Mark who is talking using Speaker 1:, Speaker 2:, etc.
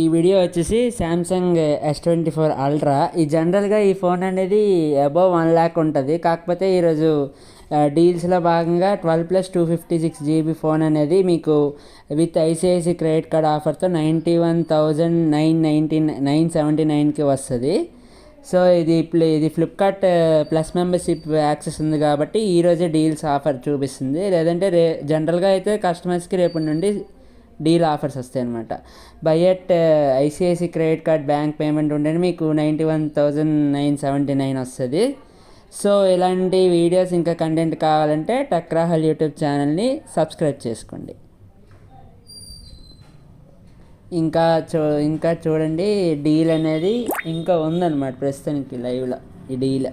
Speaker 1: ఈ వీడియో వచ్చేసి Samsung S24 ultra. ఈ జనరల్గా ఈ ఫోన్ అనేది అబవ్ 1 lakh ఉంటుంది. కాకపోతే ఈరోజు డీల్స్లో భాగంగా 12+256 GB ఫోన్ అనేది మీకు విత్ ఐసిఐసి క్రెడిట్ కార్డ్ ఆఫర్తో 91,979కి వస్తుంది. సో ఇది ఫ్లిప్కార్ట్ ప్లస్ మెంబర్షిప్ యాక్సెస్ ఉంది కాబట్టి ఈరోజే డీల్స్ ఆఫర్ చూపిస్తుంది. లేదంటే జనరల్గా అయితే కస్టమర్స్కి రేపటి నుండి డీల్ ఆఫర్స్ వస్తాయి అనమాట. By at ICICI credit card bank payment ఉంటేనే మీకు 91,979 వస్తుంది. సో ఇలాంటి వీడియోస్ ఇంకా కంటెంట్ కావాలంటే టెక్ రాహుల్ యూట్యూబ్ ఛానల్ని సబ్స్క్రైబ్ చేసుకోండి. ఇంకా చూడండి, డీల్ అనేది ఇంకా ఉందన్నమాట ప్రస్తుతానికి లైవ్లో ఈ డీల్.